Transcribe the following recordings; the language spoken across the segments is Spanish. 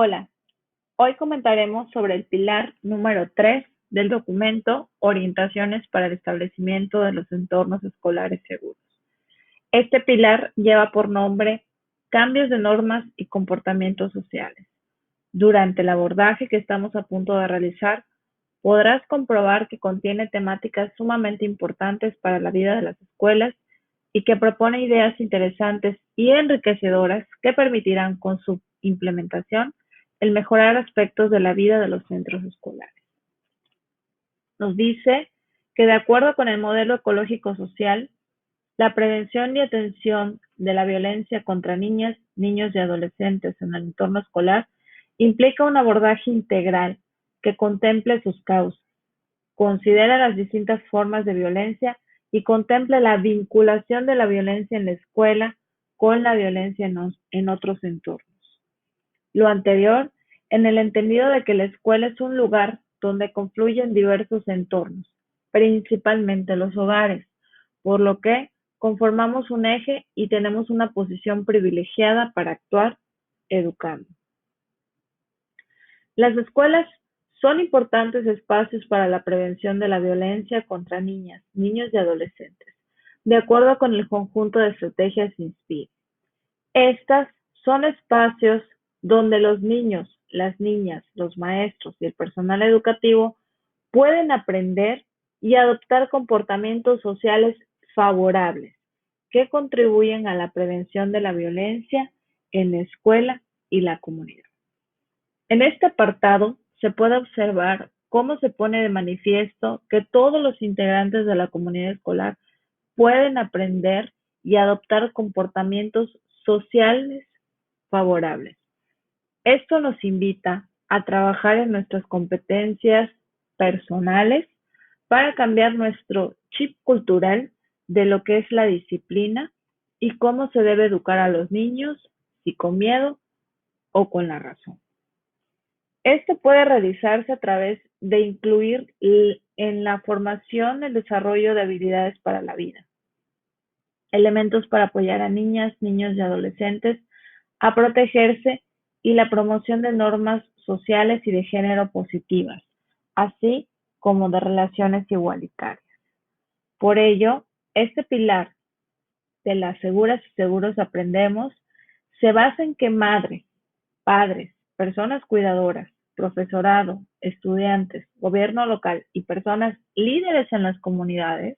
Hola, hoy comentaremos sobre el pilar número 3 del documento Orientaciones para el establecimiento de los entornos escolares seguros. Este pilar lleva por nombre Cambios de normas y comportamientos sociales. Durante el abordaje que estamos a punto de realizar, podrás comprobar que contiene temáticas sumamente importantes para la vida de las escuelas y que propone ideas interesantes y enriquecedoras que permitirán con su implementación el mejorar aspectos de la vida de los centros escolares. Nos dice que de acuerdo con el modelo ecológico social, la prevención y atención de la violencia contra niñas, niños y adolescentes en el entorno escolar implica un abordaje integral que contemple sus causas, considera las distintas formas de violencia y contemple la vinculación de la violencia en la escuela con la violencia en otros entornos. Lo anterior en el entendido de que la escuela es un lugar donde confluyen diversos entornos, principalmente los hogares, por lo que conformamos un eje y tenemos una posición privilegiada para actuar educando. Las escuelas son importantes espacios para la prevención de la violencia contra niñas, niños y adolescentes, de acuerdo con el conjunto de estrategias INSPIRE. Estas son espacios donde los niños, las niñas, los maestros y el personal educativo pueden aprender y adoptar comportamientos sociales favorables que contribuyen a la prevención de la violencia en la escuela y la comunidad. En este apartado se puede observar cómo se pone de manifiesto que todos los integrantes de la comunidad escolar pueden aprender y adoptar comportamientos sociales favorables. Esto nos invita a trabajar en nuestras competencias personales para cambiar nuestro chip cultural de lo que es la disciplina y cómo se debe educar a los niños, si con miedo o con la razón. Esto puede realizarse a través de incluir en la formación el desarrollo de habilidades para la vida, elementos para apoyar a niñas, niños y adolescentes a protegerse y la promoción de normas sociales y de género positivas, así como de relaciones igualitarias. Por ello, este pilar de las seguras y seguros aprendemos se basa en que madres, padres, personas cuidadoras, profesorado, estudiantes, gobierno local y personas líderes en las comunidades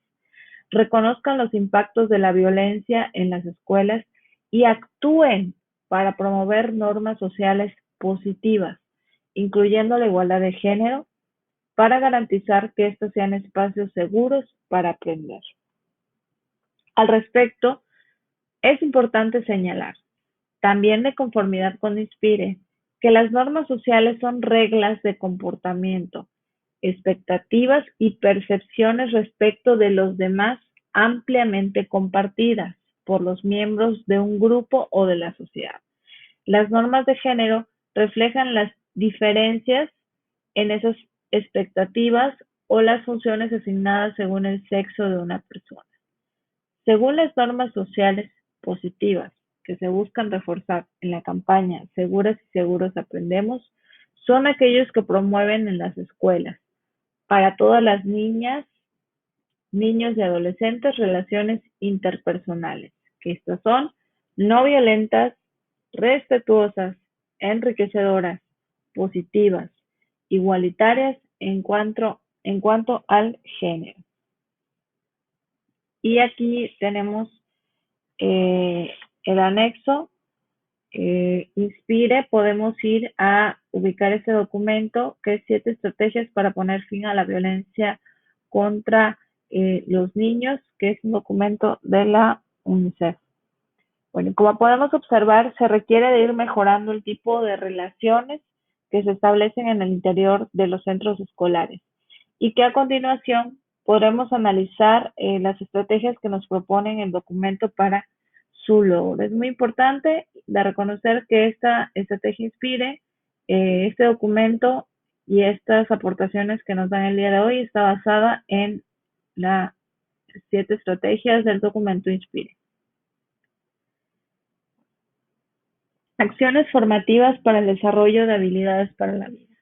reconozcan los impactos de la violencia en las escuelas y actúen para promover normas sociales positivas, incluyendo la igualdad de género, para garantizar que estos sean espacios seguros para aprender. Al respecto, es importante señalar, también de conformidad con INSPIRE, que las normas sociales son reglas de comportamiento, expectativas y percepciones respecto de los demás ampliamente compartidas por los miembros de un grupo o de la sociedad. Las normas de género reflejan las diferencias en esas expectativas o las funciones asignadas según el sexo de una persona. Según las normas sociales positivas que se buscan reforzar en la campaña Seguras y Seguros Aprendemos, son aquellos que promueven en las escuelas, para todas las niñas, niños y adolescentes, relaciones interpersonales, que estas son no violentas, respetuosas, enriquecedoras, positivas, igualitarias en cuanto al género. Y aquí tenemos el anexo INSPIRE. Podemos ir a ubicar este documento que es 7 estrategias para poner fin a la violencia contra los niños, que es un documento de la UNICEF. Bueno, como podemos observar, se requiere de ir mejorando el tipo de relaciones que se establecen en el interior de los centros escolares y que a continuación podremos analizar las estrategias que nos proponen el documento para su logro. Es muy importante de reconocer que esta estrategia INSPIRE, este documento y estas aportaciones que nos dan el día de hoy está basada en las 7 estrategias del documento INSPIRE. Acciones formativas para el desarrollo de habilidades para la vida.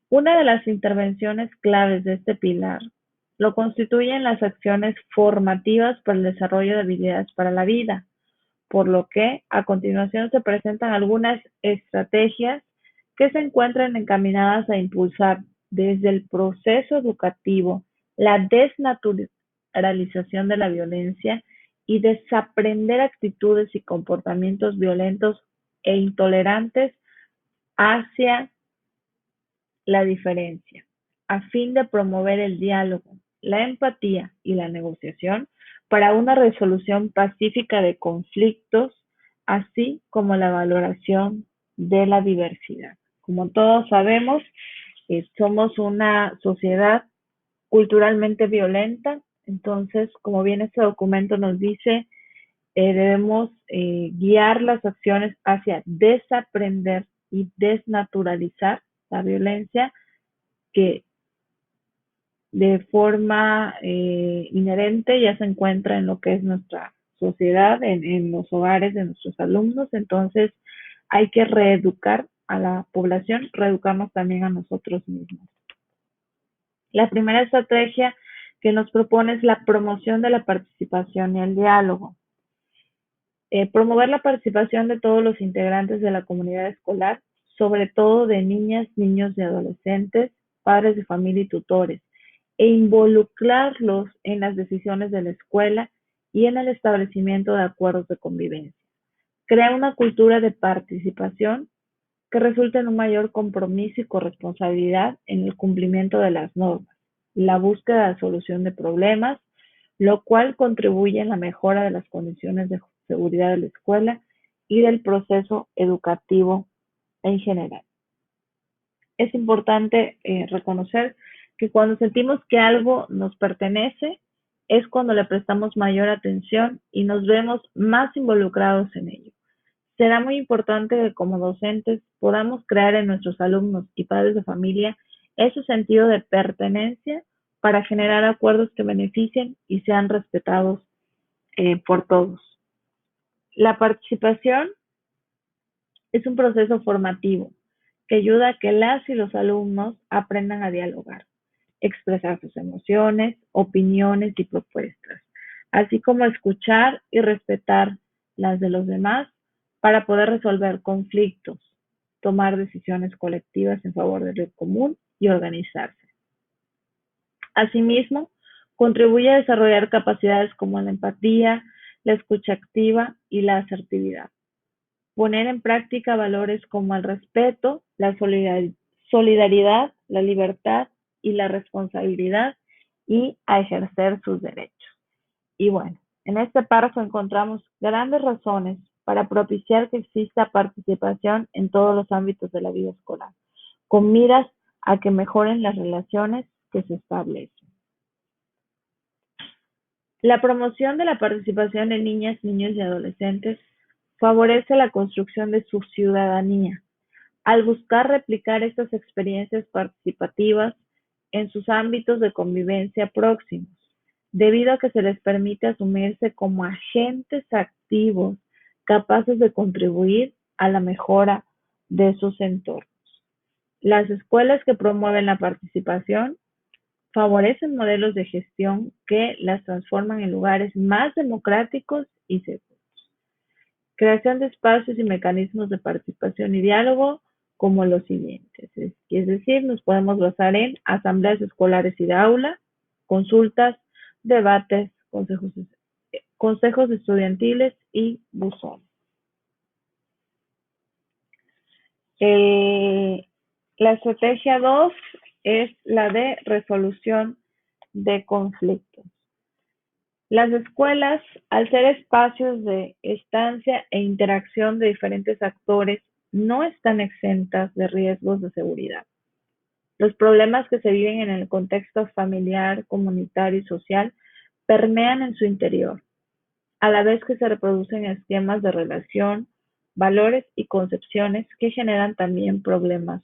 Una de las intervenciones claves de este pilar lo constituyen las acciones formativas para el desarrollo de habilidades para la vida, por lo que a continuación se presentan algunas estrategias que se encuentran encaminadas a impulsar desde el proceso educativo la desnaturalización de la violencia y desaprender actitudes y comportamientos violentos e intolerantes hacia la diferencia, a fin de promover el diálogo, la empatía y la negociación para una resolución pacífica de conflictos, así como la valoración de la diversidad. Como todos sabemos, somos una sociedad culturalmente violenta, entonces, como bien este documento nos dice, debemos guiar las acciones hacia desaprender y desnaturalizar la violencia que de forma inherente ya se encuentra en lo que es nuestra sociedad, en los hogares de nuestros alumnos. Entonces, hay que reeducar a la población, reeducarnos también a nosotros mismos. La primera estrategia que nos propone es la promoción de la participación y el diálogo. Promover la participación de todos los integrantes de la comunidad escolar, sobre todo de niñas, niños y adolescentes, padres de familia y tutores, e involucrarlos en las decisiones de la escuela y en el establecimiento de acuerdos de convivencia. Crea una cultura de participación que resulte en un mayor compromiso y corresponsabilidad en el cumplimiento de las normas, la búsqueda de solución de problemas, lo cual contribuye en la mejora de las condiciones de seguridad de la escuela y del proceso educativo en general. Es importante reconocer que cuando sentimos que algo nos pertenece es cuando le prestamos mayor atención y nos vemos más involucrados en ello. Será muy importante que como docentes podamos crear en nuestros alumnos y padres de familia ese sentido de pertenencia para generar acuerdos que beneficien y sean respetados por todos. La participación es un proceso formativo que ayuda a que las y los alumnos aprendan a dialogar, expresar sus emociones, opiniones y propuestas, así como escuchar y respetar las de los demás para poder resolver conflictos, tomar decisiones colectivas en favor del bien común y organizarse. Asimismo, contribuye a desarrollar capacidades como la empatía, la escucha activa y la asertividad. Poner en práctica valores como el respeto, la solidaridad, la libertad y la responsabilidad y a ejercer sus derechos. Y bueno, en este párrafo encontramos grandes razones para propiciar que exista participación en todos los ámbitos de la vida escolar, con miras a que mejoren las relaciones que se establecen. La promoción de la participación de niñas, niños y adolescentes favorece la construcción de su ciudadanía, al buscar replicar estas experiencias participativas en sus ámbitos de convivencia próximos, debido a que se les permite asumirse como agentes activos capaces de contribuir a la mejora de sus entornos. Las escuelas que promueven la participación favorecen modelos de gestión que las transforman en lugares más democráticos y seguros. Creación de espacios y mecanismos de participación y diálogo como los siguientes. Es decir, nos podemos basar en asambleas escolares y de aula, consultas, debates, consejos estudiantiles y buzones. La estrategia 2 es la de resolución de conflictos. Las escuelas, al ser espacios de estancia e interacción de diferentes actores, no están exentas de riesgos de seguridad. Los problemas que se viven en el contexto familiar, comunitario y social permean en su interior, a la vez que se reproducen esquemas de relación, valores y concepciones que generan también problemas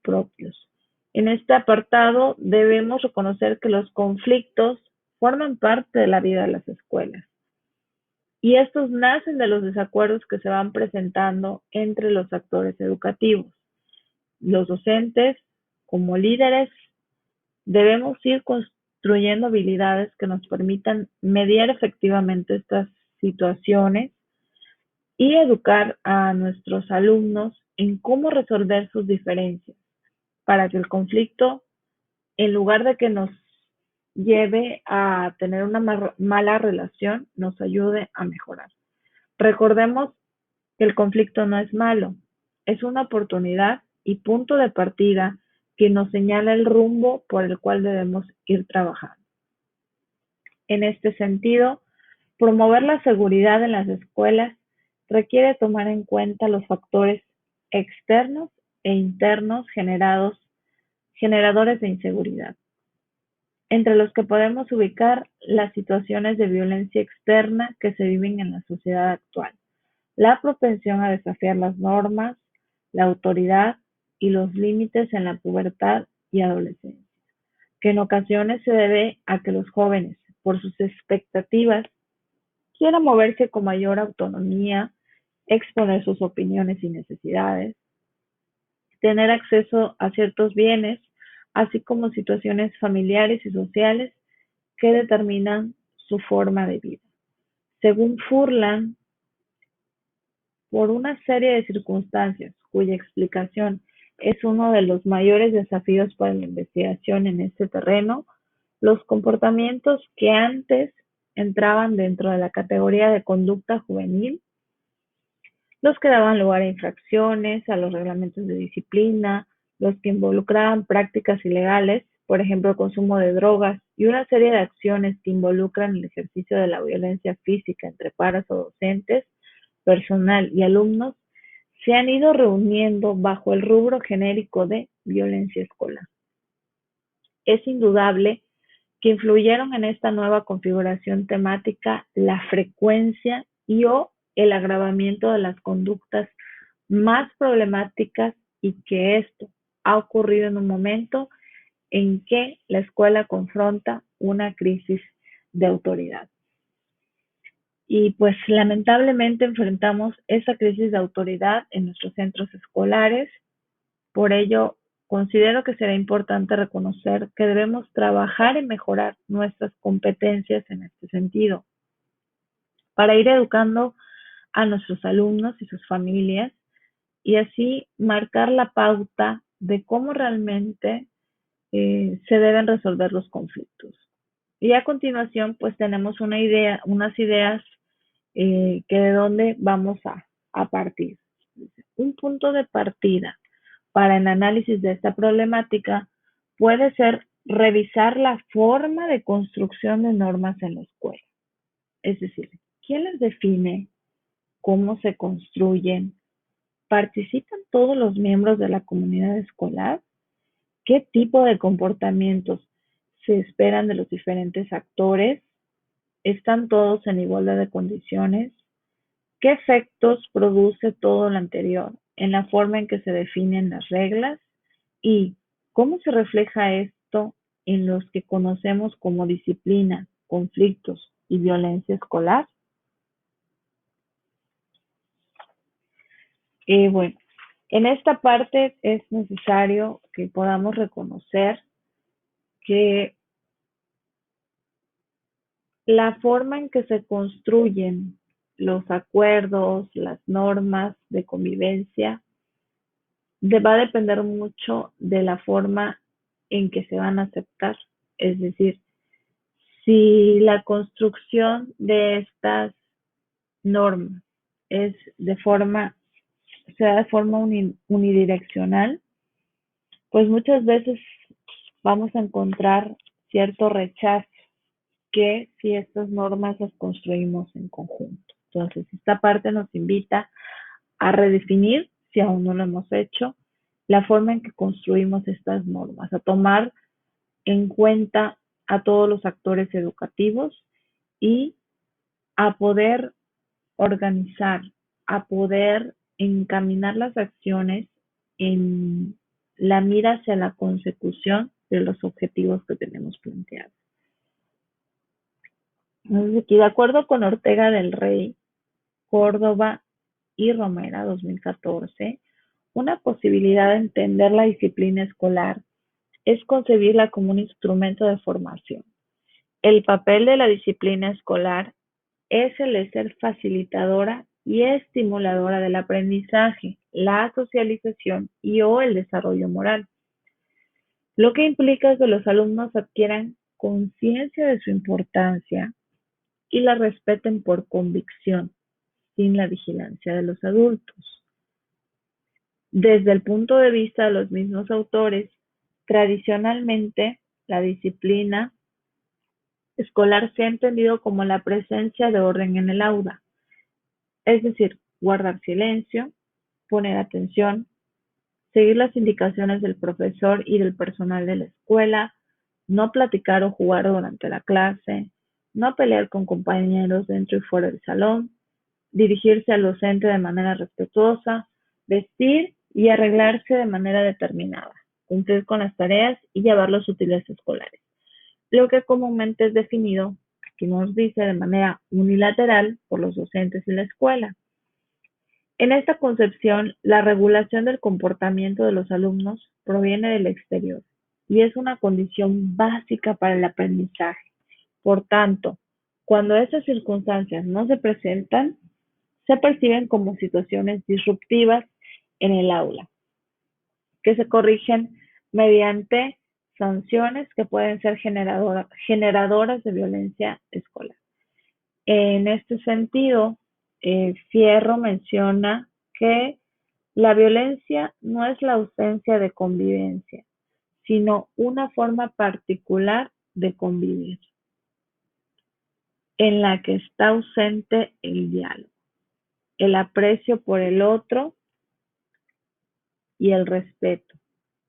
propios. En este apartado debemos reconocer que los conflictos forman parte de la vida de las escuelas. y estos nacen de los desacuerdos que se van presentando entre los actores educativos. Los docentes, como líderes, debemos ir construyendo habilidades que nos permitan mediar efectivamente estas situaciones y educar a nuestros alumnos en cómo resolver sus diferencias para que el conflicto, en lugar de que nos lleve a tener una mala relación, nos ayude a mejorar. Recordemos que el conflicto no es malo, es una oportunidad y punto de partida que nos señala el rumbo por el cual debemos ir trabajando. En este sentido, promover la seguridad en las escuelas requiere tomar en cuenta los factores externos e internos generadores de inseguridad, entre los que podemos ubicar las situaciones de violencia externa que se viven en la sociedad actual, la propensión a desafiar las normas, la autoridad y los límites en la pubertad y adolescencia, que en ocasiones se debe a que los jóvenes, por sus expectativas, quieran moverse con mayor autonomía, exponer sus opiniones y necesidades, tener acceso a ciertos bienes, así como situaciones familiares y sociales que determinan su forma de vida. Según Furlan, por una serie de circunstancias cuya explicación es uno de los mayores desafíos para la investigación en este terreno, los comportamientos que antes entraban dentro de la categoría de conducta juvenil, los que daban lugar a infracciones, a los reglamentos de disciplina, los que involucraban prácticas ilegales, por ejemplo, el consumo de drogas y una serie de acciones que involucran el ejercicio de la violencia física entre pares o docentes, personal y alumnos, se han ido reuniendo bajo el rubro genérico de violencia escolar. Es indudable que influyeron en esta nueva configuración temática la frecuencia y o el agravamiento de las conductas más problemáticas y que esto ha ocurrido en un momento en que la escuela confronta una crisis de autoridad. Y pues lamentablemente enfrentamos esa crisis de autoridad en nuestros centros escolares. Por ello, considero que será importante reconocer que debemos trabajar en mejorar nuestras competencias en este sentido, para ir educando a nuestros alumnos y sus familias y así marcar la pauta de cómo realmente se deben resolver los conflictos. Y a continuación, pues tenemos unas ideas que de dónde vamos a partir. Un punto de partida para el análisis de esta problemática puede ser revisar la forma de construcción de normas en la escuela. Es decir, ¿quién las define? ¿Cómo se construyen? ¿Participan todos los miembros de la comunidad escolar? ¿Qué tipo de comportamientos se esperan de los diferentes actores? ¿Están todos en igualdad de condiciones? ¿Qué efectos produce todo lo anterior en la forma en que se definen las reglas? ¿Y cómo se refleja esto en los que conocemos como disciplina, conflictos y violencia escolar? Bueno, en esta parte es necesario que podamos reconocer que la forma en que se construyen los acuerdos, las normas de convivencia, va a depender mucho de la forma en que se van a aceptar. Es decir, si la construcción de estas normas es de forma, se da de forma unidireccional, pues muchas veces vamos a encontrar cierto rechazo que si estas normas las construimos en conjunto. Entonces, esta parte nos invita a redefinir, si aún no lo hemos hecho, la forma en que construimos estas normas, a tomar en cuenta a todos los actores educativos y a poder organizar, a poder encaminar las acciones en la mira hacia la consecución de los objetivos que tenemos planteados. Entonces, aquí, de acuerdo con Ortega del Rey, Córdoba y Romera, 2014, una posibilidad de entender la disciplina escolar es concebirla como un instrumento de formación. El papel de la disciplina escolar es el de ser facilitadora y estimuladora del aprendizaje, la socialización y o el desarrollo moral, lo que implica que los alumnos adquieran conciencia de su importancia y la respeten por convicción, sin la vigilancia de los adultos. Desde el punto de vista de los mismos autores, tradicionalmente la disciplina escolar se ha entendido como la presencia de orden en el aula, es decir, guardar silencio, poner atención, seguir las indicaciones del profesor y del personal de la escuela, no platicar o jugar durante la clase, no pelear con compañeros dentro y fuera del salón, dirigirse al docente de manera respetuosa, vestir y arreglarse de manera determinada, cumplir con las tareas y llevar los útiles escolares. Lo que comúnmente es definido, aquí nos dice, de manera unilateral por los docentes y la escuela. En esta concepción, la regulación del comportamiento de los alumnos proviene del exterior y es una condición básica para el aprendizaje. Por tanto, cuando estas circunstancias no se presentan, se perciben como situaciones disruptivas en el aula, que se corrigen mediante sanciones que pueden ser generadoras de violencia escolar. En este sentido, Fierro menciona que la violencia no es la ausencia de convivencia, sino una forma particular de convivir, en la que está ausente el diálogo, el aprecio por el otro y el respeto.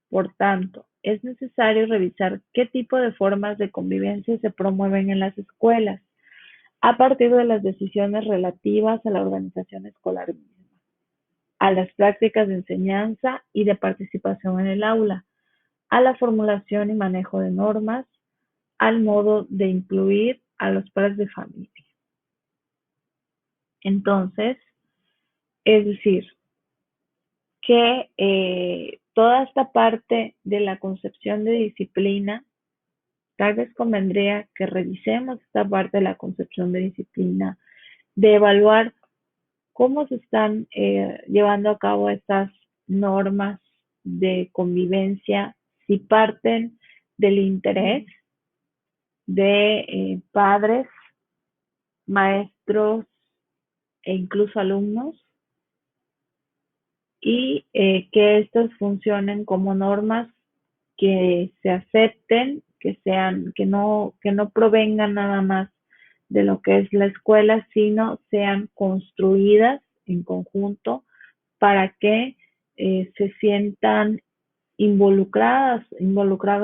Por tanto, es necesario revisar qué tipo de formas de convivencia se promueven en las escuelas a partir de las decisiones relativas a la organización escolar misma, a las prácticas de enseñanza y de participación en el aula, a la formulación y manejo de normas, al modo de incluir a los padres de familia. Entonces, es decir, que toda esta parte de la concepción de disciplina, tal vez convendría que revisemos esta parte de la concepción de disciplina, de evaluar cómo se están llevando a cabo estas normas de convivencia, si parten del interés de padres, maestros e incluso alumnos, y que estas funcionen como normas que se acepten, que no provengan nada más de lo que es la escuela, sino sean construidas en conjunto para que se sientan involucrados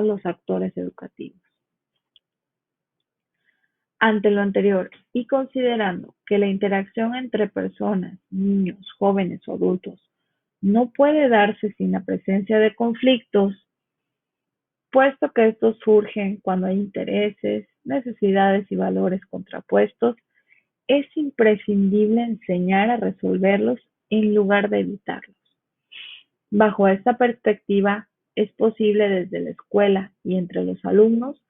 los actores educativos. Ante lo anterior, y considerando que la interacción entre personas, niños, jóvenes o adultos no puede darse sin la presencia de conflictos, puesto que estos surgen cuando hay intereses, necesidades y valores contrapuestos, es imprescindible enseñar a resolverlos en lugar de evitarlos. Bajo esta perspectiva, es posible desde la escuela y entre los alumnos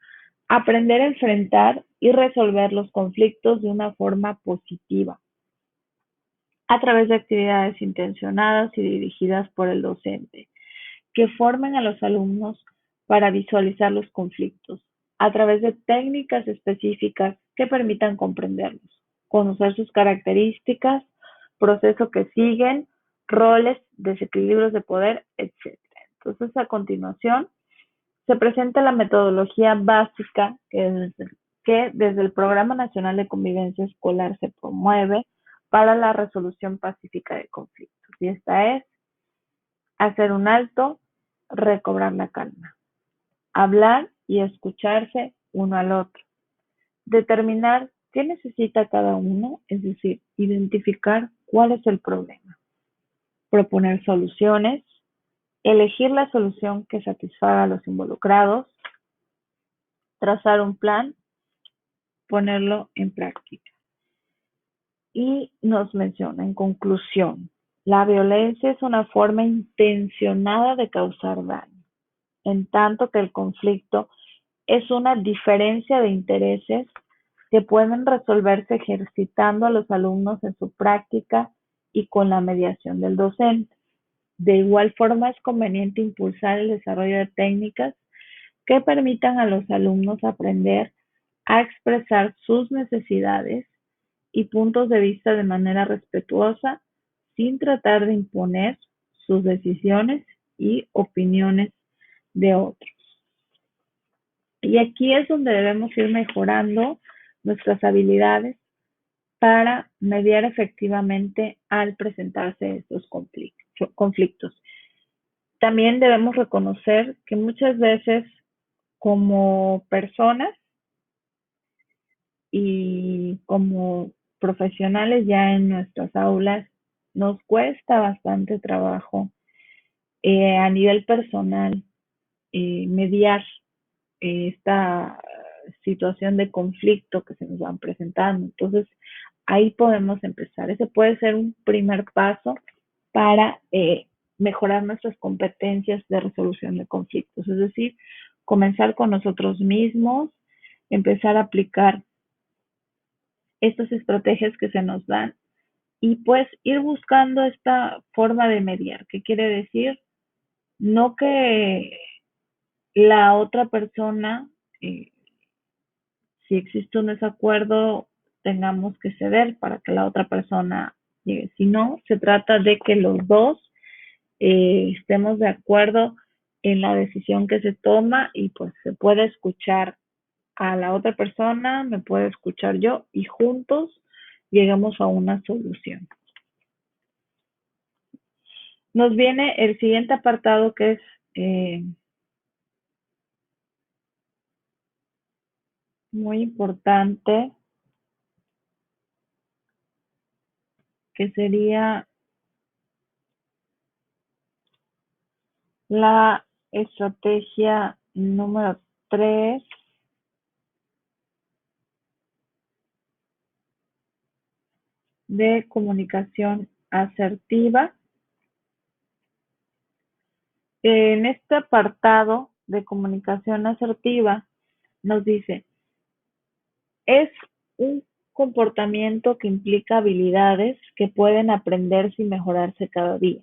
aprender a enfrentar y resolver los conflictos de una forma positiva, a través de actividades intencionadas y dirigidas por el docente, que formen a los alumnos para visualizar los conflictos, a través de técnicas específicas que permitan comprenderlos, conocer sus características, proceso que siguen, roles, desequilibrios de poder, etc. Entonces, a continuación, se presenta la metodología básica que desde el Programa Nacional de Convivencia Escolar se promueve para la resolución pacífica de conflictos. Y esta es hacer un alto, recobrar la calma, hablar y escucharse uno al otro, determinar qué necesita cada uno, es decir, identificar cuál es el problema, proponer soluciones, elegir la solución que satisfaga a los involucrados, trazar un plan ponerlo en práctica. Y nos menciona en conclusión, la violencia es una forma intencionada de causar daño, en tanto que el conflicto es una diferencia de intereses que pueden resolverse ejercitando a los alumnos en su práctica y con la mediación del docente. De igual forma, es conveniente impulsar el desarrollo de técnicas que permitan a los alumnos aprender a expresar sus necesidades y puntos de vista de manera respetuosa, sin tratar de imponer sus decisiones y opiniones de otros. Y aquí es donde debemos ir mejorando nuestras habilidades para mediar efectivamente al presentarse estos conflictos. También debemos reconocer que muchas veces como personas y como profesionales ya en nuestras aulas nos cuesta bastante trabajo a nivel personal mediar esta situación de conflicto que se nos van presentando. Entonces, ahí podemos empezar. Ese puede ser un primer paso para mejorar nuestras competencias de resolución de conflictos. Es decir, comenzar con nosotros mismos, empezar a aplicar estas estrategias que se nos dan y pues ir buscando esta forma de mediar. ¿Qué quiere decir? No que la otra persona, si existe un desacuerdo, tengamos que ceder para que la otra persona llegue. Si no, se trata de que los dos estemos de acuerdo en la decisión que se toma y pues se puede escuchar a la otra persona, me puede escuchar yo y juntos llegamos a una solución. Nos viene el siguiente apartado que es muy importante, que sería la estrategia número 3 de comunicación asertiva. En este apartado de comunicación asertiva nos dice, es un comportamiento que implica habilidades que pueden aprenderse y mejorarse cada día.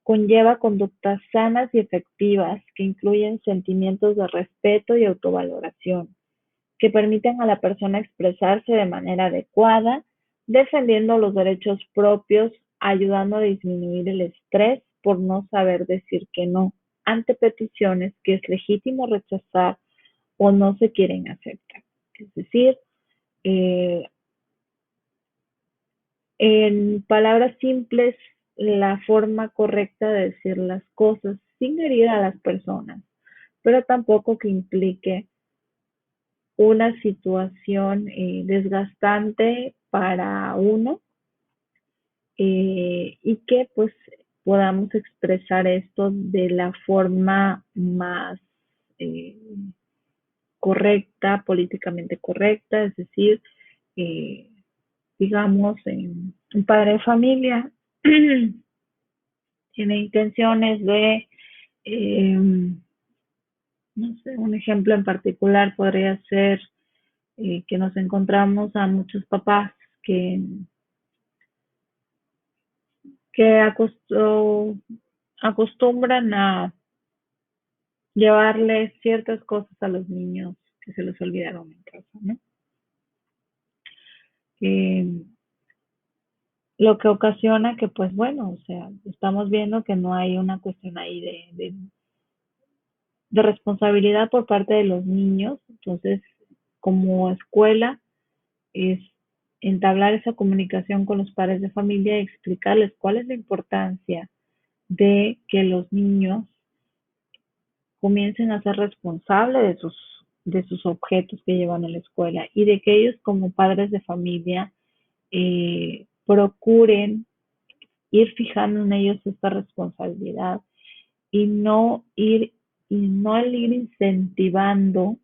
Conlleva conductas sanas y efectivas que incluyen sentimientos de respeto y autovaloración, que permiten a la persona expresarse de manera adecuada, defendiendo los derechos propios, ayudando a disminuir el estrés por no saber decir que no ante peticiones que es legítimo rechazar o no se quieren aceptar. Es decir, eh, en palabras simples, la forma correcta de decir las cosas sin herir a las personas, pero tampoco que implique una situación desgastante para uno y que pues podamos expresar esto de la forma más eh, correcta, políticamente correcta, es decir, eh, digamos, un padre de familia tiene intenciones de, eh, no sé, un ejemplo en particular podría ser que nos encontramos a muchos papás que, que acostumbran a llevarles ciertas cosas a los niños que se les olvidaron en casa, ¿no? Eh, lo que ocasiona que, pues bueno, o sea, estamos viendo que no hay una cuestión ahí de responsabilidad por parte de los niños. Entonces, como escuela, es entablar esa comunicación con los padres de familia y explicarles cuál es la importancia de que los niños comiencen a ser responsables de sus objetos que llevan a la escuela y de que ellos como padres de familia procuren ir fijando en ellos esta responsabilidad y no ir incentivando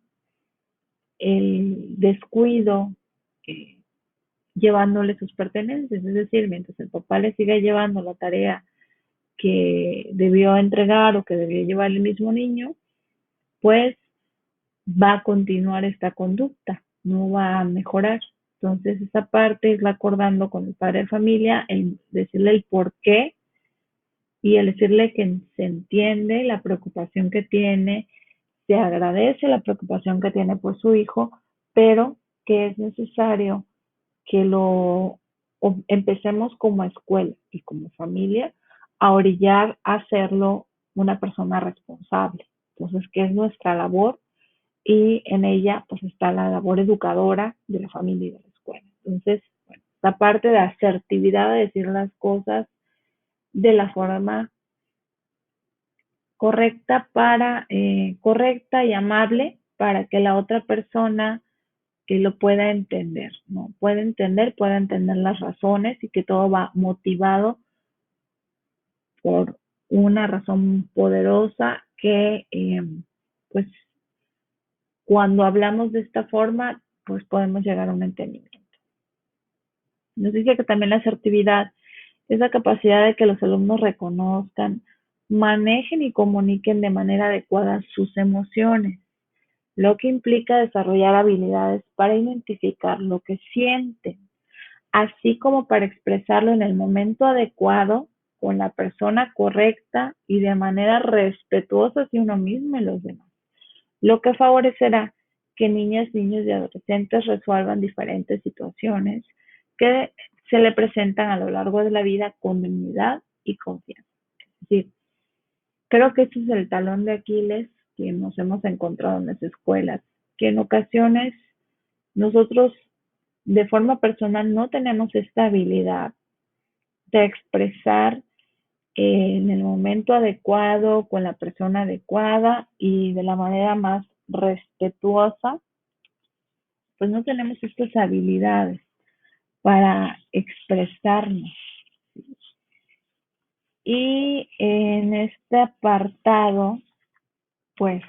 el descuido, eh, llevándole sus pertenencias. Es decir, mientras el papá le siga llevando la tarea que debió entregar o que debió llevar el mismo niño, pues va a continuar esta conducta, no va a mejorar. Entonces, esa parte es la acordando con el padre de familia, el decirle el por qué y el decirle que se entiende la preocupación que tiene, se agradece la preocupación que tiene por su hijo, pero que es necesario que empecemos como escuela y como familia a orillar a hacerlo una persona responsable. Entonces, ¿qué es nuestra labor? Y en ella pues está la labor educadora de la familia y de la escuela. Entonces, bueno, la parte de asertividad, de decir las cosas de la forma correcta y amable para que la otra persona que lo pueda entender, ¿no? Pueda entender las razones y que todo va motivado por una razón poderosa que, pues, cuando hablamos de esta forma, pues podemos llegar a un entendimiento. Nos dice que también la asertividad es la capacidad de que los alumnos reconozcan, manejen y comuniquen de manera adecuada sus emociones, lo que implica desarrollar habilidades para identificar lo que sienten, así como para expresarlo en el momento adecuado, con la persona correcta y de manera respetuosa hacia uno mismo y los demás, lo que favorecerá que niñas, niños y adolescentes resuelvan diferentes situaciones que se le presentan a lo largo de la vida con dignidad y confianza. Es decir, creo que este es el talón de Aquiles que nos hemos encontrado en las escuelas, que en ocasiones nosotros de forma personal no tenemos esta habilidad de expresar en el momento adecuado, con la persona adecuada y de la manera más respetuosa, pues no tenemos estas habilidades para expresarnos. Y en este apartado, pues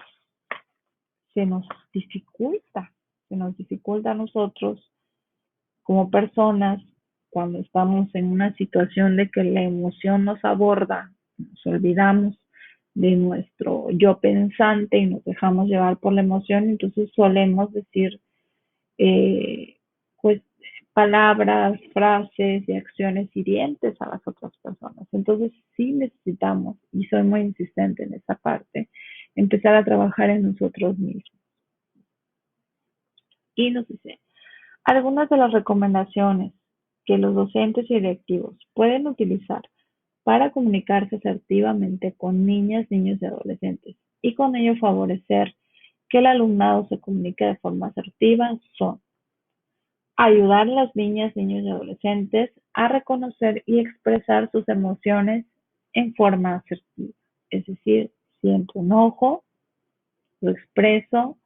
se se nos dificulta a nosotros como personas cuando estamos en una situación de que la emoción nos aborda, nos olvidamos de nuestro yo pensante y nos dejamos llevar por la emoción, entonces solemos decir pues palabras, frases y acciones hirientes a las otras personas. Entonces sí necesitamos, y soy muy insistente en esa parte, empezar a trabajar en nosotros mismos. Y nos dice, algunas de las recomendaciones que los docentes y directivos pueden utilizar para comunicarse asertivamente con niñas, niños y adolescentes y con ello favorecer que el alumnado se comunique de forma asertiva son ayudar a las niñas, niños y adolescentes a reconocer y expresar sus emociones en forma asertiva. Es decir, siento enojo, lo expreso,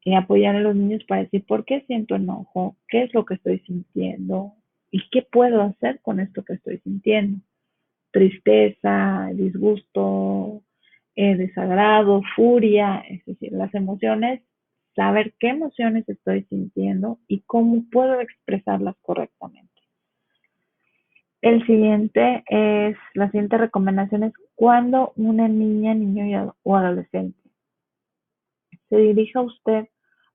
y apoyar a los niños para decir por qué siento enojo, qué es lo que estoy sintiendo y qué puedo hacer con esto que estoy sintiendo. Tristeza, disgusto, desagrado, furia, es decir, las emociones, saber qué emociones estoy sintiendo y cómo puedo expresarlas correctamente. La siguiente recomendación es cuando una niña, niño o adolescente se dirige a usted,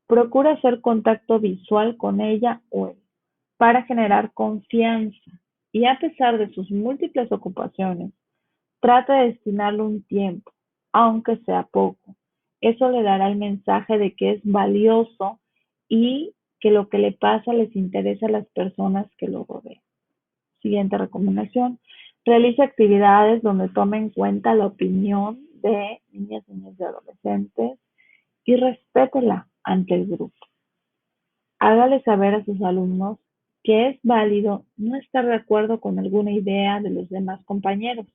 procure hacer contacto visual con ella o él para generar confianza y a pesar de sus múltiples ocupaciones, trate de destinarle un tiempo, aunque sea poco. Eso le dará el mensaje de que es valioso y que lo que le pasa les interesa a las personas que lo rodean. Siguiente recomendación. Realice actividades donde tome en cuenta la opinión de niñas, niños y adolescentes y respétela ante el grupo. Hágale saber a sus alumnos que es válido no estar de acuerdo con alguna idea de los demás compañeros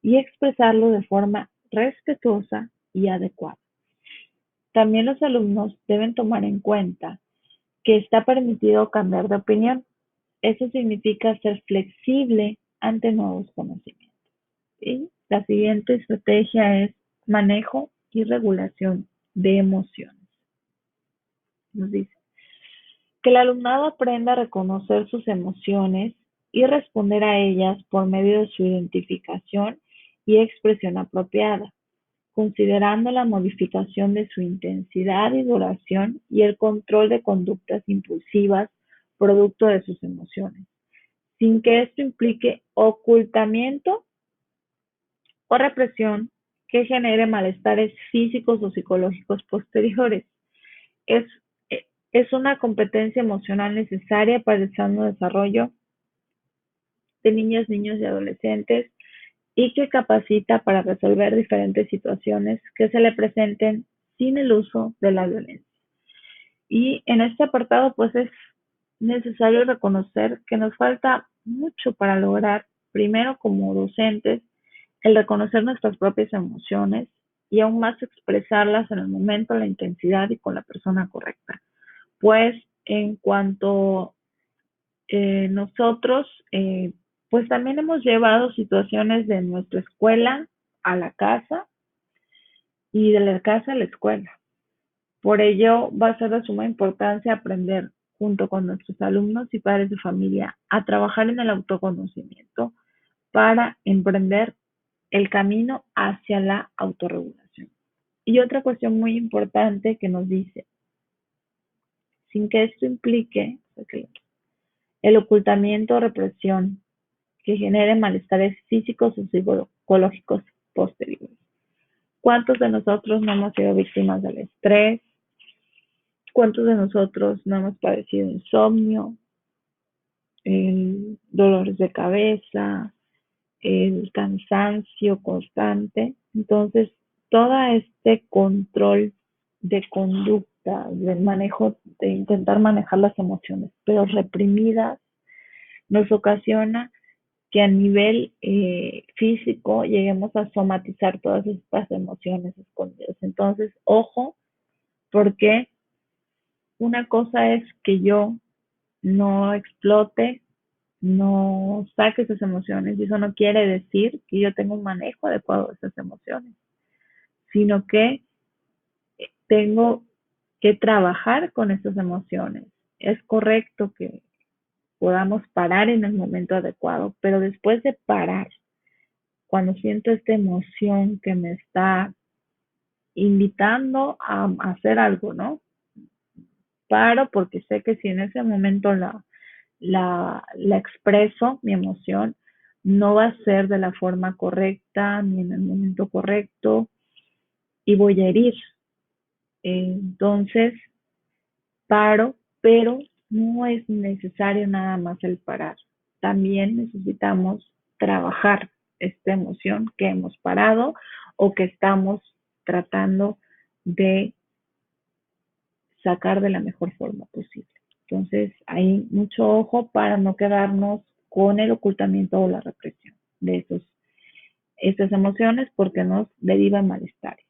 y expresarlo de forma respetuosa y adecuada. También los alumnos deben tomar en cuenta que está permitido cambiar de opinión. Eso significa ser flexible ante nuevos conocimientos. Y la siguiente estrategia es manejo y regulación de emociones. Nos dice que el alumnado aprenda a reconocer sus emociones y responder a ellas por medio de su identificación y expresión apropiada, considerando la modificación de su intensidad y duración y el control de conductas impulsivas producto de sus emociones, sin que esto implique ocultamiento o represión que genere malestares físicos o psicológicos posteriores. Es, es una competencia emocional necesaria para el sano desarrollo de niñas, niños y adolescentes y que capacita para resolver diferentes situaciones que se le presenten sin el uso de la violencia. Y en este apartado, pues es necesario reconocer que nos falta mucho para lograr, primero como docentes, el reconocer nuestras propias emociones y aún más expresarlas en el momento, la intensidad y con la persona correcta. Pues en cuanto nosotros, pues también hemos llevado situaciones de nuestra escuela a la casa y de la casa a la escuela. Por ello, va a ser de suma importancia aprender junto con nuestros alumnos y padres de familia a trabajar en el autoconocimiento para emprender el camino hacia la autorregulación. Y otra cuestión muy importante que nos dice, sin que esto implique el ocultamiento o represión que genere malestares físicos o psicológicos posteriores. ¿Cuántos de nosotros no hemos sido víctimas del estrés? ¿Cuántos de nosotros no hemos padecido insomnio, dolores de cabeza, el cansancio constante? Entonces, todo este control de conducta, del manejo, de intentar manejar las emociones, pero reprimidas, nos ocasiona que a nivel físico lleguemos a somatizar todas estas emociones escondidas. Entonces, ojo, porque una cosa es que yo no explote, no saque esas emociones, y eso no quiere decir que yo tenga un manejo adecuado de esas emociones, sino que tengo que trabajar con esas emociones. Es correcto que podamos parar en el momento adecuado, pero después de parar, cuando siento esta emoción que me está invitando a hacer algo, ¿no? Paro porque sé que si en ese momento la expreso, mi emoción, no va a ser de la forma correcta ni en el momento correcto y voy a herir. Entonces, paro, pero no es necesario nada más el parar. También necesitamos trabajar esta emoción que hemos parado o que estamos tratando de sacar de la mejor forma posible. Entonces, hay mucho ojo para no quedarnos con el ocultamiento o la represión de estas emociones porque nos derivan malestares.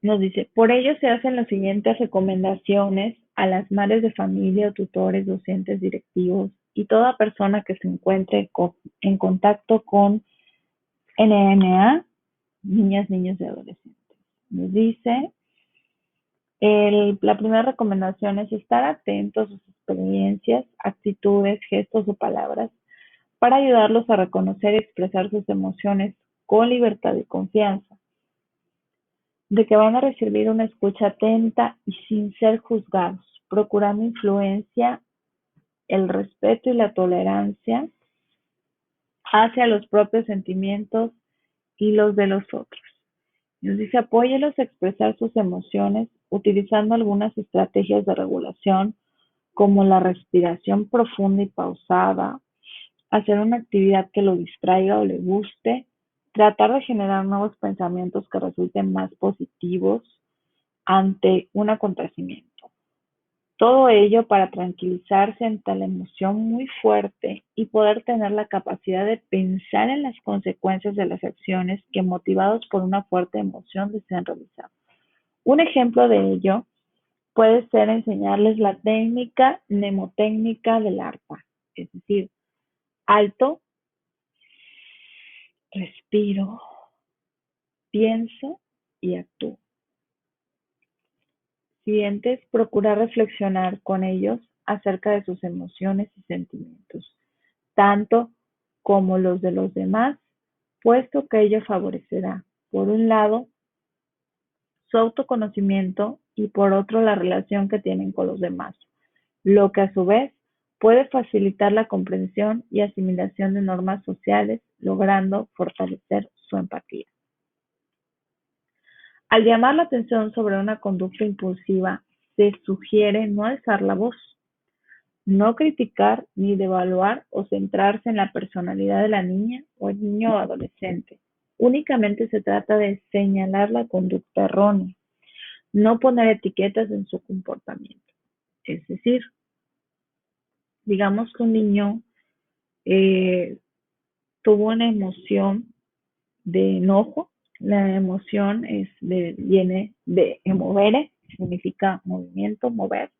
Nos dice, por ello se hacen las siguientes recomendaciones a las madres de familia o tutores, docentes, directivos y toda persona que se encuentre en contacto con NNA, niñas, niños y adolescentes. Nos dice, la primera recomendación es estar atentos a sus experiencias, actitudes, gestos o palabras para ayudarlos a reconocer y expresar sus emociones con libertad y confianza, de que van a recibir una escucha atenta y sin ser juzgados, procurando influencia, el respeto y la tolerancia hacia los propios sentimientos y los de los otros. Nos dice, apóyelos a expresar sus emociones utilizando algunas estrategias de regulación como la respiración profunda y pausada, hacer una actividad que lo distraiga o le guste, tratar de generar nuevos pensamientos que resulten más positivos ante un acontecimiento. Todo ello para tranquilizarse ante la emoción muy fuerte y poder tener la capacidad de pensar en las consecuencias de las acciones que motivados por una fuerte emoción desean realizar. Un ejemplo de ello puede ser enseñarles la técnica mnemotécnica del arpa, es decir, alto, respiro, pienso y actúo. siguiente es procurar reflexionar con ellos acerca de sus emociones y sentimientos, tanto como los de los demás, puesto que ello favorecerá, por un lado, su autoconocimiento y por otro la relación que tienen con los demás, lo que a su vez puede facilitar la comprensión y asimilación de normas sociales, logrando fortalecer su empatía. Al llamar la atención sobre una conducta impulsiva, se sugiere no alzar la voz, no criticar ni devaluar o centrarse en la personalidad de la niña o el niño o adolescente. Únicamente se trata de señalar la conducta errónea, no poner etiquetas en su comportamiento. Es decir, digamos que un niño eh, tuvo una emoción de enojo. La emoción viene de emovere, significa movimiento, mover.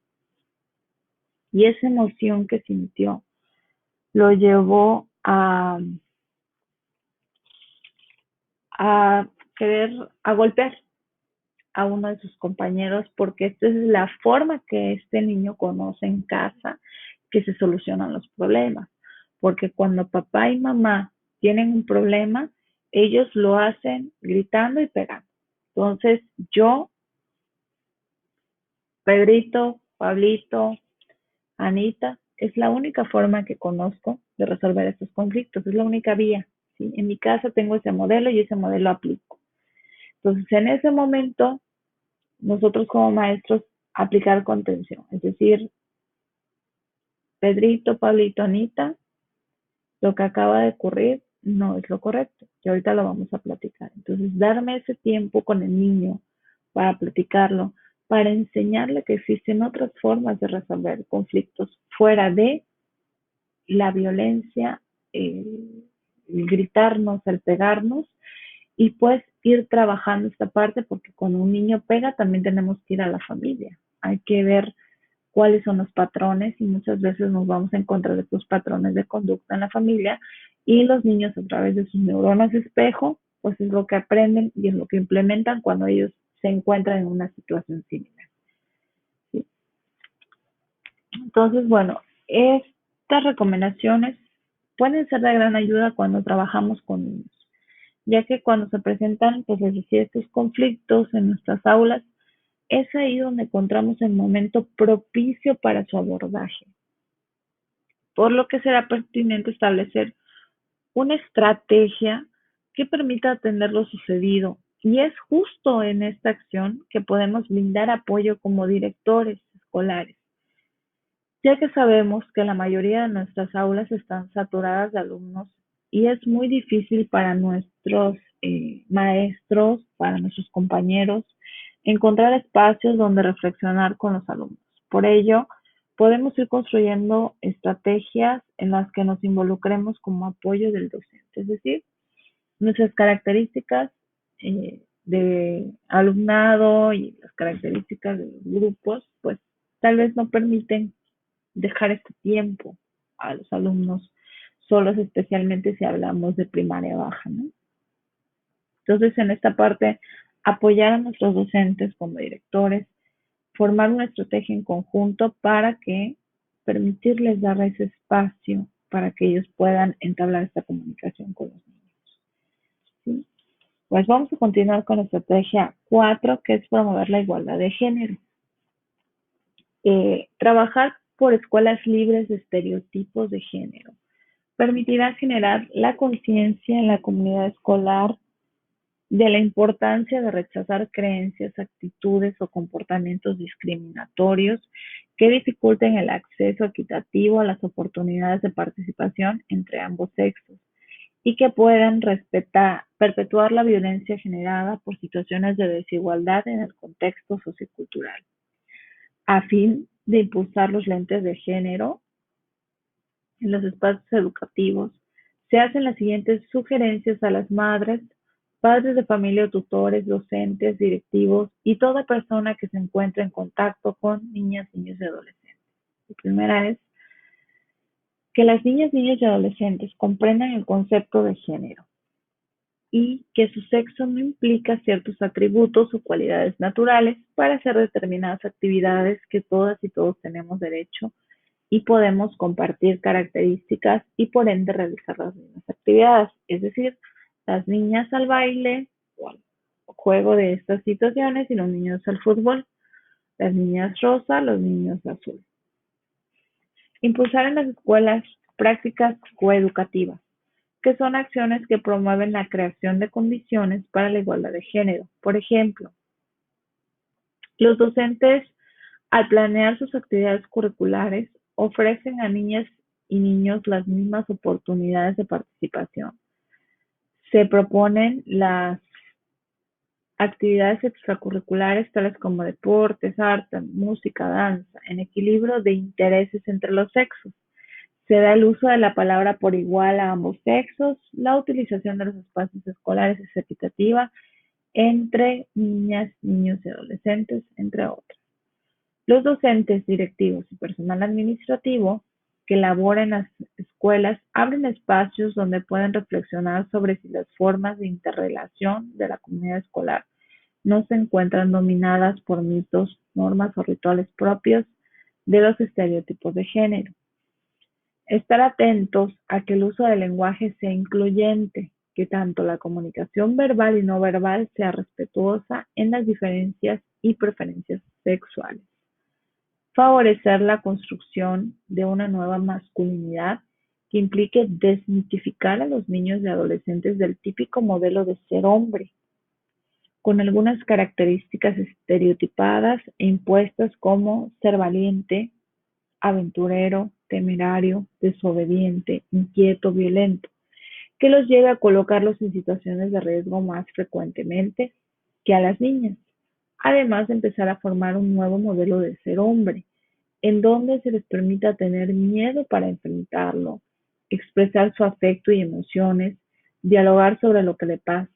Y esa emoción que sintió lo llevó a querer, a golpear a uno de sus compañeros, porque esta es la forma que este niño conoce en casa que se solucionan los problemas. Porque cuando papá y mamá tienen un problema, ellos lo hacen gritando y pegando. Entonces, yo, Pedrito, Pablito, Anita, es la única forma que conozco de resolver estos conflictos, es la única vía. ¿Sí? En mi casa tengo ese modelo y ese modelo aplico. Entonces, en ese momento, nosotros como maestros aplicar contención, es decir, Pedrito, Pablito, Anita, lo que acaba de ocurrir no es lo correcto, y ahorita lo vamos a platicar. Entonces, darme ese tiempo con el niño para platicarlo, para enseñarle que existen otras formas de resolver conflictos fuera de la violencia, el gritarnos, el pegarnos, y pues ir trabajando esta parte, porque cuando un niño pega también tenemos que ir a la familia. Hay que ver cuáles son los patrones y muchas veces nos vamos a encontrar estos patrones de conducta en la familia y los niños a través de sus neuronas espejo, pues es lo que aprenden y es lo que implementan cuando ellos se encuentran en una situación similar. ¿Sí? Entonces, bueno, estas recomendaciones pueden ser de gran ayuda cuando trabajamos con niños, ya que cuando se presentan, pues les decía, estos conflictos en nuestras aulas, es ahí donde encontramos el momento propicio para su abordaje, por lo que será pertinente establecer una estrategia que permita atender lo sucedido. Y es justo en esta acción que podemos brindar apoyo como directores escolares, ya que sabemos que la mayoría de nuestras aulas están saturadas de alumnos y es muy difícil para nuestros maestros, para nuestros compañeros, encontrar espacios donde reflexionar con los alumnos. Por ello, podemos ir construyendo estrategias en las que nos involucremos como apoyo del docente, es decir, nuestras características de alumnado y las características de los grupos, pues tal vez no permiten dejar este tiempo a los alumnos solos, especialmente si hablamos de primaria baja, ¿no? Entonces, en esta parte, apoyar a nuestros docentes como directores, formar una estrategia en conjunto para que permitirles dar ese espacio para que ellos puedan entablar esta comunicación con los niños. ¿Sí? Pues vamos a continuar con la estrategia 4, que es promover la igualdad de género. Trabajar por escuelas libres de estereotipos de género permitirá generar la conciencia en la comunidad escolar de la importancia de rechazar creencias, actitudes o comportamientos discriminatorios que dificulten el acceso equitativo a las oportunidades de participación entre ambos sexos y que puedan perpetuar la violencia generada por situaciones de desigualdad en el contexto sociocultural. A fin de impulsar los lentes de género en los espacios educativos, se hacen las siguientes sugerencias a las madres, padres de familia, tutores, docentes, directivos y toda persona que se encuentre en contacto con niñas, niños y adolescentes. La primera es que las niñas, niños y adolescentes comprendan el concepto de género y que su sexo no implica ciertos atributos o cualidades naturales para hacer determinadas actividades que todas y todos tenemos derecho y podemos compartir características y por ende realizar las mismas actividades. Es decir, las niñas al baile o al juego de estas situaciones y los niños al fútbol, las niñas rosa, los niños azul. Impulsar en las escuelas prácticas coeducativas, que son acciones que promueven la creación de condiciones para la igualdad de género. Por ejemplo, los docentes, al planear sus actividades curriculares, ofrecen a niñas y niños las mismas oportunidades de participación. Se proponen las actividades extracurriculares tales como deportes, arte, música, danza, en equilibrio de intereses entre los sexos. Se da el uso de la palabra por igual a ambos sexos, la utilización de los espacios escolares es equitativa entre niñas, niños y adolescentes, entre otros. Los docentes, directivos y personal administrativo que labora en las escuelas abren espacios donde pueden reflexionar sobre si las formas de interrelación de la comunidad escolar no se encuentran dominadas por mitos, normas o rituales propios de los estereotipos de género. Estar atentos a que el uso del lenguaje sea incluyente, que tanto la comunicación verbal y no verbal sea respetuosa en las diferencias y preferencias sexuales. Favorecer la construcción de una nueva masculinidad que implique desmitificar a los niños y adolescentes del típico modelo de ser hombre, con algunas características estereotipadas e impuestas como ser valiente, aventurero, temerario, desobediente, inquieto, violento, que los lleve a colocarlos en situaciones de riesgo más frecuentemente que a las niñas. Además de empezar a formar un nuevo modelo de ser hombre, en donde se les permita tener miedo para enfrentarlo, expresar su afecto y emociones, dialogar sobre lo que le pasa.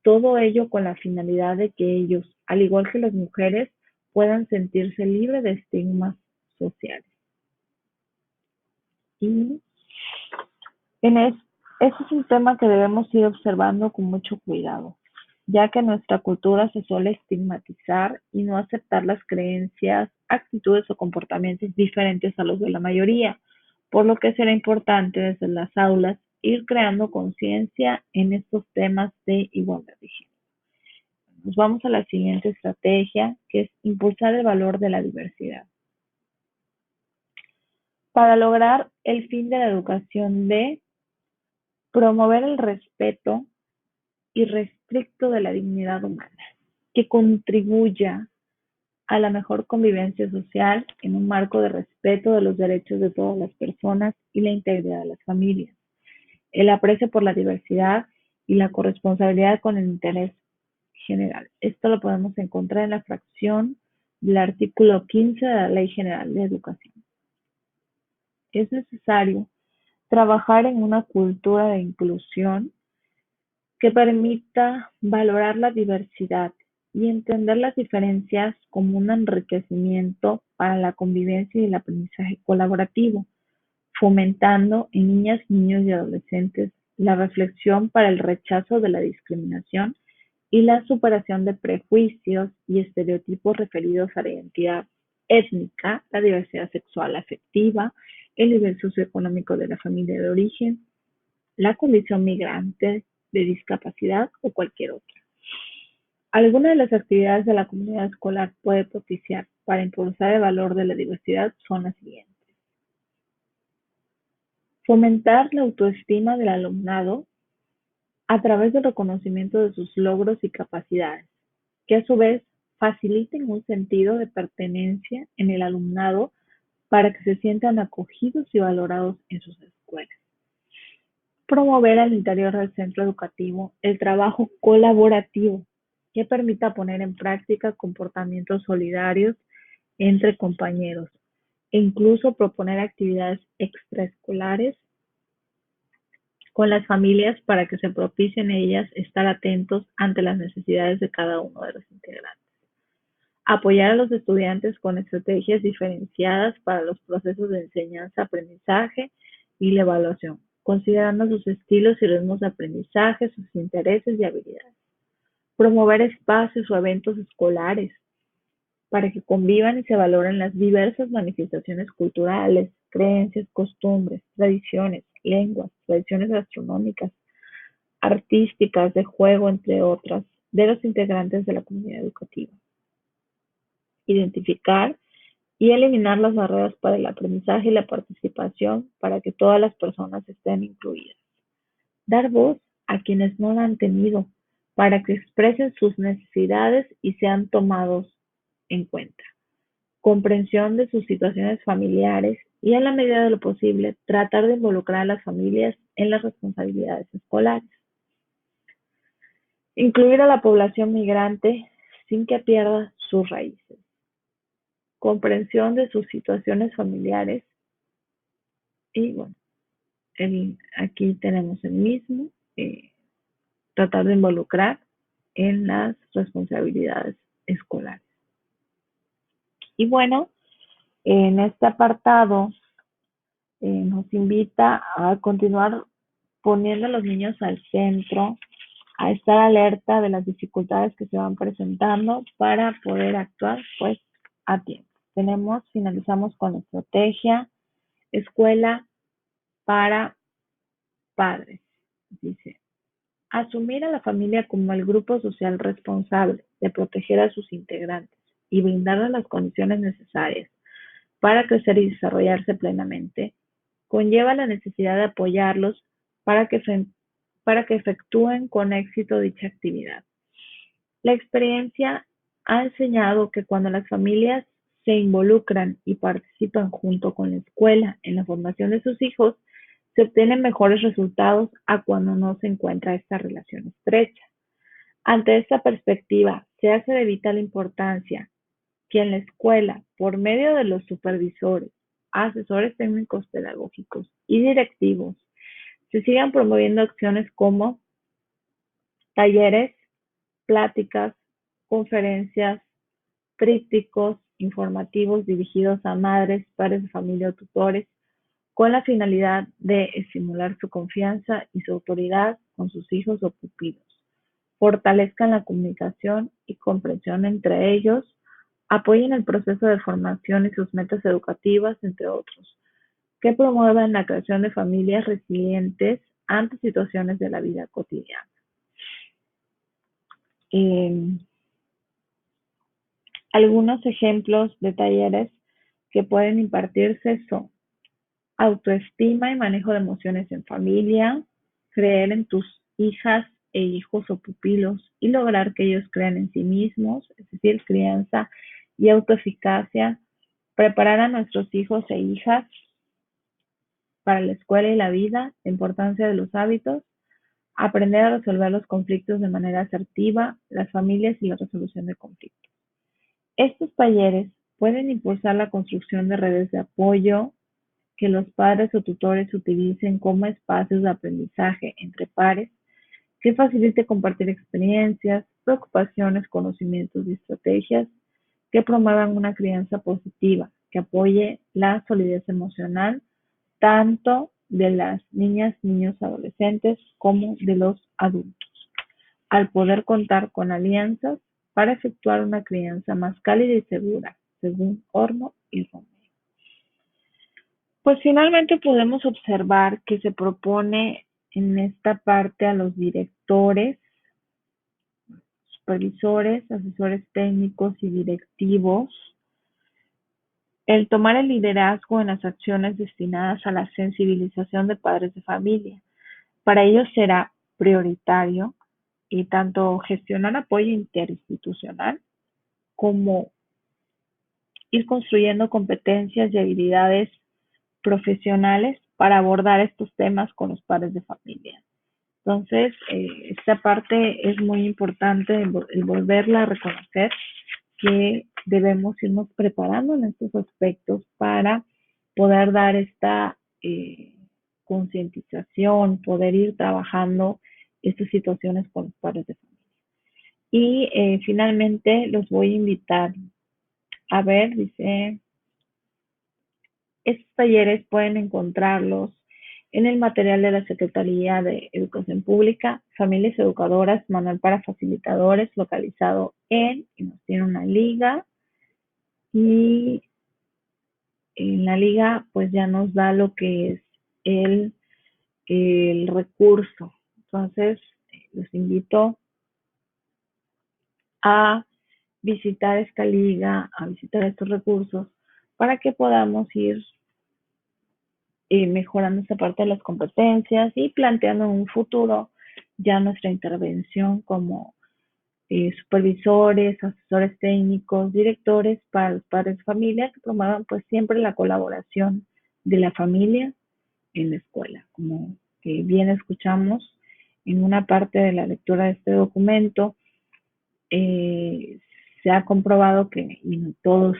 Todo ello con la finalidad de que ellos, al igual que las mujeres, puedan sentirse libres de estigmas sociales. Y en este es un tema que debemos ir observando con mucho cuidado, ya que en nuestra cultura se suele estigmatizar y no aceptar las creencias, actitudes o comportamientos diferentes a los de la mayoría, por lo que será importante desde las aulas ir creando conciencia en estos temas de igualdad de género. Nos vamos a la siguiente estrategia, que es impulsar el valor de la diversidad. Para lograr el fin de la educación de promover el respeto irrestricto de la dignidad humana, que contribuya a la mejor convivencia social en un marco de respeto de los derechos de todas las personas y la integridad de las familias, el aprecio por la diversidad y la corresponsabilidad con el interés general. Esto lo podemos encontrar en la fracción del artículo 15 de la Ley General de Educación. Es necesario trabajar en una cultura de inclusión que permita valorar la diversidad y entender las diferencias como un enriquecimiento para la convivencia y el aprendizaje colaborativo, fomentando en niñas, niños y adolescentes la reflexión para el rechazo de la discriminación y la superación de prejuicios y estereotipos referidos a la identidad étnica, la diversidad sexual afectiva, el nivel socioeconómico de la familia de origen, la condición migrante, de discapacidad o cualquier otra. Algunas de las actividades de la comunidad escolar puede propiciar para impulsar el valor de la diversidad son las siguientes. Fomentar la autoestima del alumnado a través del reconocimiento de sus logros y capacidades, que a su vez faciliten un sentido de pertenencia en el alumnado para que se sientan acogidos y valorados en sus escuelas. Promover al interior del centro educativo el trabajo colaborativo que permita poner en práctica comportamientos solidarios entre compañeros e incluso proponer actividades extraescolares con las familias para que se propicien ellas estar atentos ante las necesidades de cada uno de los integrantes. Apoyar a los estudiantes con estrategias diferenciadas para los procesos de enseñanza, aprendizaje y la evaluación. considerando sus estilos y ritmos de aprendizaje, sus intereses y habilidades. Promover espacios o eventos escolares para que convivan y se valoren las diversas manifestaciones culturales, creencias, costumbres, tradiciones, lenguas, tradiciones gastronómicas, artísticas, de juego, entre otras, de los integrantes de la comunidad educativa. Identificar y eliminar las barreras para el aprendizaje y la participación para que todas las personas estén incluidas. Dar voz a quienes no la han tenido para que expresen sus necesidades y sean tomados en cuenta. Comprensión de sus situaciones familiares y, en la medida de lo posible, tratar de involucrar a las familias en las responsabilidades escolares. Incluir a la población migrante sin que pierda sus raíces. Comprensión de sus situaciones familiares y, bueno, aquí tenemos el mismo, tratar de involucrar en las responsabilidades escolares. Y bueno, en este apartado nos invita a continuar poniendo a los niños al centro, a estar alerta de las dificultades que se van presentando para poder actuar pues a tiempo. Finalizamos con la estrategia escuela para padres. Dice, asumir a la familia como el grupo social responsable de proteger a sus integrantes y brindarles las condiciones necesarias para crecer y desarrollarse plenamente, conlleva la necesidad de apoyarlos para que, para que efectúen con éxito dicha actividad. La experiencia ha enseñado que cuando las familias se involucran y participan junto con la escuela en la formación de sus hijos, se obtienen mejores resultados a cuando no se encuentra esta relación estrecha. Ante esta perspectiva, se hace de vital importancia que en la escuela, por medio de los supervisores, asesores técnicos pedagógicos y directivos, se sigan promoviendo acciones como talleres, pláticas, conferencias, trípticos informativos dirigidos a madres, padres de familia o tutores, con la finalidad de estimular su confianza y su autoridad con sus hijos o pupilos, fortalezcan la comunicación y comprensión entre ellos, apoyen el proceso de formación y sus metas educativas, entre otros, que promuevan la creación de familias resilientes ante situaciones de la vida cotidiana. Algunos ejemplos de talleres que pueden impartirse son autoestima y manejo de emociones en familia, creer en tus hijas e hijos o pupilos y lograr que ellos crean en sí mismos, es decir, crianza y autoeficacia, preparar a nuestros hijos e hijas para la escuela y la vida, la importancia de los hábitos, aprender a resolver los conflictos de manera asertiva, las familias y la resolución de conflictos. Estos talleres pueden impulsar la construcción de redes de apoyo que los padres o tutores utilicen como espacios de aprendizaje entre pares, que facilite compartir experiencias, preocupaciones, conocimientos y estrategias que promuevan una crianza positiva, que apoye la solidez emocional tanto de las niñas, niños, adolescentes como de los adultos, al poder contar con alianzas para efectuar una crianza más cálida y segura, según Horno y Romero. Pues finalmente podemos observar que se propone en esta parte a los directores, supervisores, asesores técnicos y directivos el tomar el liderazgo en las acciones destinadas a la sensibilización de padres de familia. Para ello será prioritario y tanto gestionar apoyo interinstitucional como ir construyendo competencias y habilidades profesionales para abordar estos temas con los padres de familia. Entonces, esta parte es muy importante el volverla a reconocer que debemos irnos preparando en estos aspectos para poder dar esta concientización, poder ir trabajando estas situaciones con los padres de familia. Y finalmente los voy a invitar a ver, dice, estos talleres pueden encontrarlos En el material de la Secretaría de Educación Pública, Familias Educadoras, Manual para Facilitadores, localizado y nos tiene una liga, y en la liga pues ya nos da lo que es el, el recurso. Entonces, los invito a visitar esta liga, a visitar estos recursos, para que podamos ir mejorando esta parte de las competencias y planteando en un futuro ya nuestra intervención como supervisores, asesores técnicos, directores para los padres de familia, que promuevan pues siempre la colaboración de la familia en la escuela. Como bien escuchamos en una parte de la lectura de este documento, eh, se ha comprobado que, y todos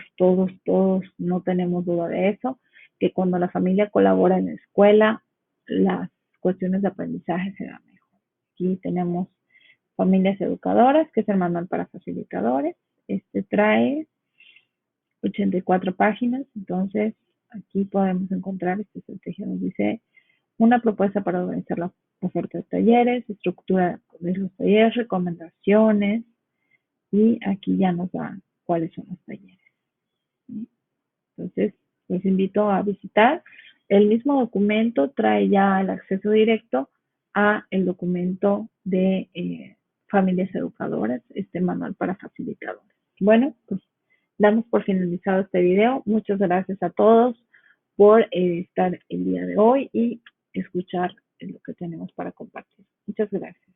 no tenemos duda de eso, que cuando la familia colabora en la escuela, las cuestiones de aprendizaje se dan mejor. Aquí tenemos Familias Educadoras, que es el manual para facilitadores. Este trae 84 páginas, entonces aquí podemos encontrar esta estrategia. Nos dice una propuesta para organizar la oferta de talleres, estructura de los talleres, recomendaciones, y aquí ya nos dan cuáles son los talleres. ¿Sí? Entonces, los invito a visitar. El mismo documento trae ya el acceso directo a el documento de Familias Educadoras, este manual para facilitadores. Bueno, pues damos por finalizado este video. Muchas gracias a todos por estar el día de hoy y escuchar lo que tenemos para compartir. Muchas gracias.